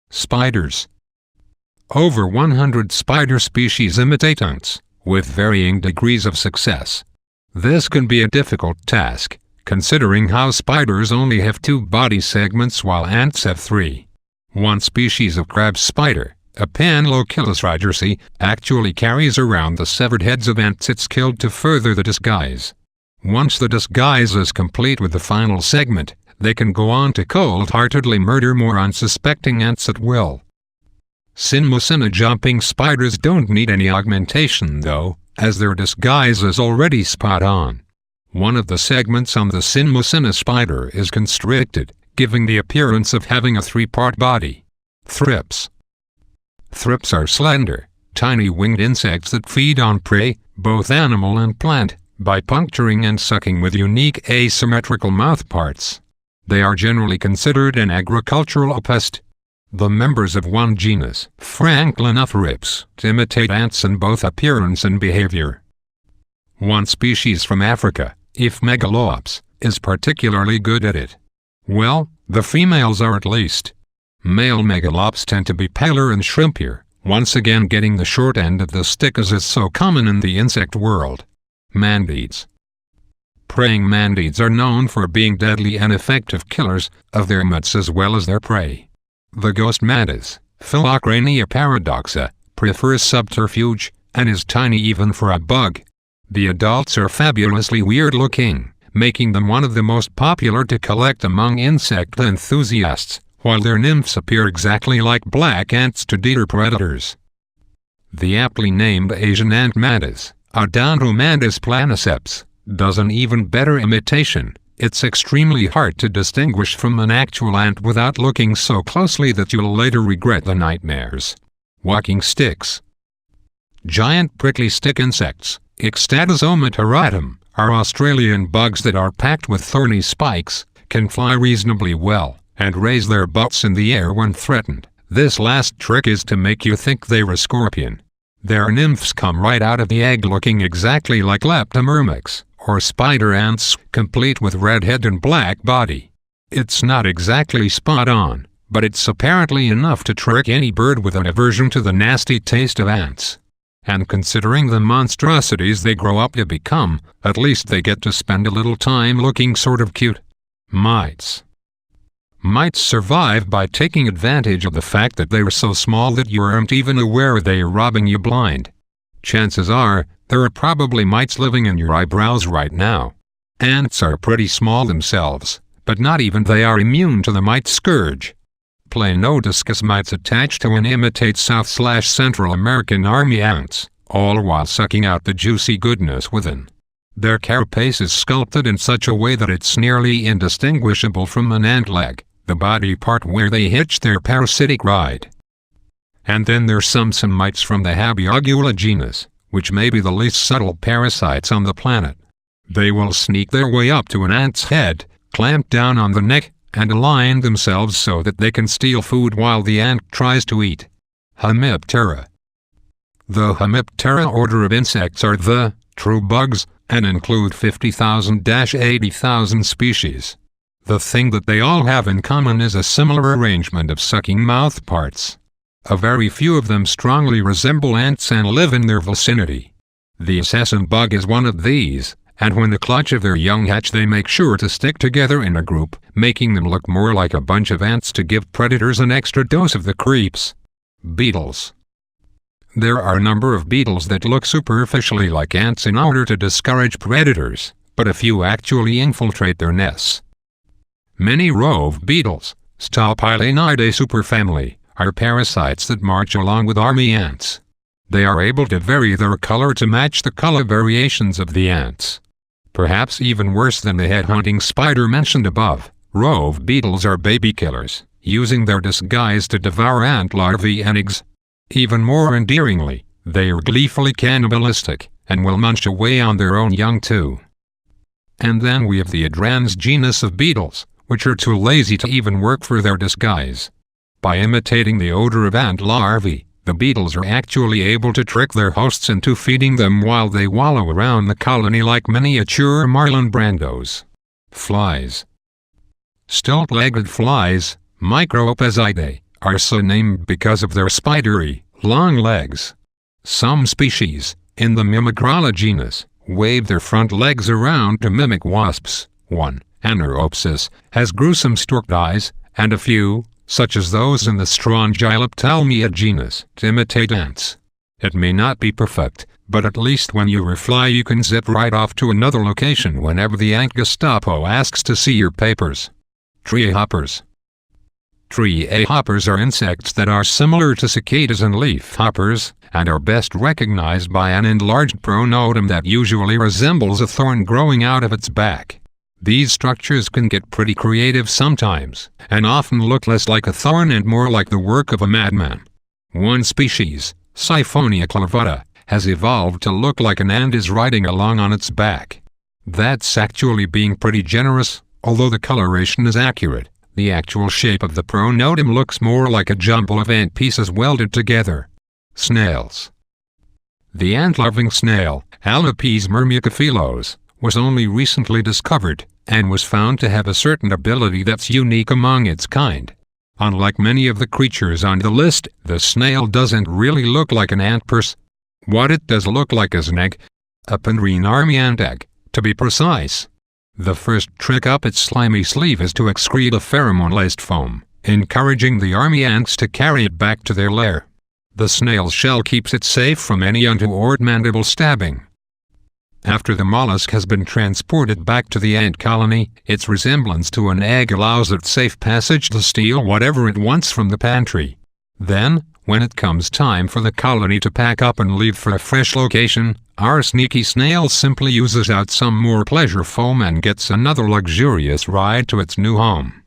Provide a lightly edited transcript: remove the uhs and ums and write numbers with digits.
Spiders. Over 100 spider species imitate ants, with varying degrees of success. This can be a difficult task, considering how spiders only have 2 body segments while ants have 3. One species of crab spider, a Panlochilus actually carries around the severed heads of ants it's killed to further the disguise. Once the disguise is complete with the final segment, they can go on to cold-heartedly murder more unsuspecting ants at will. Cinmocina jumping spiders don't need any augmentation though, as their disguise is already spot on. One of the segments on the Cinmocina spider is constricted, giving the appearance of having a 3-part body. Thrips. Thrips are slender, tiny winged insects that feed on prey, both animal and plant, by puncturing and sucking with unique asymmetrical mouthparts. They are generally considered an agricultural pest. The members of one genus, Thrips, imitate ants in both appearance and behavior. One species from Africa, Megalops, is particularly good at it. Well, the females are at least. Male megalops tend to be paler and shrimpier, once again getting the short end of the stick as is so common in the insect world. Mantids. Praying mantids are known for being deadly and effective killers of their mates as well as their prey. The ghost mantis, Philocrania paradoxa, prefers subterfuge, and is tiny even for a bug. The adults are fabulously weird-looking, making them one of the most popular to collect among insect enthusiasts, while their nymphs appear exactly like black ants to deter predators. The aptly named Asian ant mantis, Odontomantis planiceps, does an even better imitation. It's extremely hard to distinguish from an actual ant without looking so closely that you'll later regret the nightmares. Walking sticks. Giant prickly stick insects, Ixtatosoma terratum, are Australian bugs that are packed with thorny spikes, can fly reasonably well, and raise their butts in the air when threatened. This last trick is to make you think they're a scorpion. Their nymphs come right out of the egg looking exactly like Leptomyrmex, or spider ants, complete with red head and black body. It's not exactly spot on, but it's apparently enough to trick any bird with an aversion to the nasty taste of ants. And considering the monstrosities they grow up to become, at least they get to spend a little time looking sort of cute. Mites. Mites survive by taking advantage of the fact that they are so small that you aren't even aware they are robbing you blind. Chances are, there are probably mites living in your eyebrows right now. Ants are pretty small themselves, but not even they are immune to the mite scourge. Planodiscus mites attach to and imitate South/Central American army ants, all while sucking out the juicy goodness within. Their carapace is sculpted in such a way that it's nearly indistinguishable from an ant leg, the body part where they hitch their parasitic ride. And then there's some mites from the Habiogula genus, which may be the least subtle parasites on the planet. They will sneak their way up to an ant's head, clamp down on the neck, and align themselves so that they can steal food while the ant tries to eat. Hemiptera. The Hemiptera order of insects are the true bugs, and include 50,000–80,000 species. The thing that they all have in common is a similar arrangement of sucking mouth parts. A very few of them strongly resemble ants and live in their vicinity. The assassin bug is one of these, and when the clutch of their young hatch they make sure to stick together in a group, making them look more like a bunch of ants to give predators an extra dose of the creeps. Beetles. There are a number of beetles that look superficially like ants in order to discourage predators, but a few actually infiltrate their nests. Many rove beetles, Staphylionidae superfamily, are parasites that march along with army ants. They are able to vary their color to match the color variations of the ants. Perhaps even worse than the head-hunting spider mentioned above, rove beetles are baby killers, using their disguise to devour ant larvae and eggs. Even more endearingly, they are gleefully cannibalistic, and will munch away on their own young too. And then we have the Adrans genus of beetles, which are too lazy to even work for their disguise. By imitating the odor of ant larvae, the beetles are actually able to trick their hosts into feeding them while they wallow around the colony like miniature Marlon Brandos. Flies. Stilt-legged flies, Micropesidae, are so named because of their spidery, long legs. Some species, in the Mimicrola genus, wave their front legs around to mimic wasps. One, Anaeropsis, has gruesome stork eyes, and a few, such as those in the Strongyleptalmia genus, imitate ants. It may not be perfect, but at least when you refly you can zip right off to another location whenever the ant Gestapo asks to see your papers. Treehoppers. Treehoppers are insects that are similar to cicadas and leafhoppers, and are best recognized by an enlarged pronotum that usually resembles a thorn growing out of its back. These structures can get pretty creative sometimes, and often look less like a thorn and more like the work of a madman. One species, Siphonia clavata, has evolved to look like an ant is riding along on its back. That's actually being pretty generous, although the coloration is accurate. The actual shape of the pronotum looks more like a jumble of ant pieces welded together. Snails. The ant-loving snail, Alipes myrmecophilos, was only recently discovered, and was found to have a certain ability that's unique among its kind. Unlike many of the creatures on the list, the snail doesn't really look like an ant What it does look like is an egg. A penrine army ant egg, to be precise. The first trick up its slimy sleeve is to excrete a pheromone-laced foam, encouraging the army ants to carry it back to their lair. The snail's shell keeps it safe from any untoward mandible stabbing. After the mollusk has been transported back to the ant colony, its resemblance to an egg allows it safe passage to steal whatever it wants from the pantry. Then, when it comes time for the colony to pack up and leave for a fresh location, our sneaky snail simply uses out some more pleasure foam and gets another luxurious ride to its new home.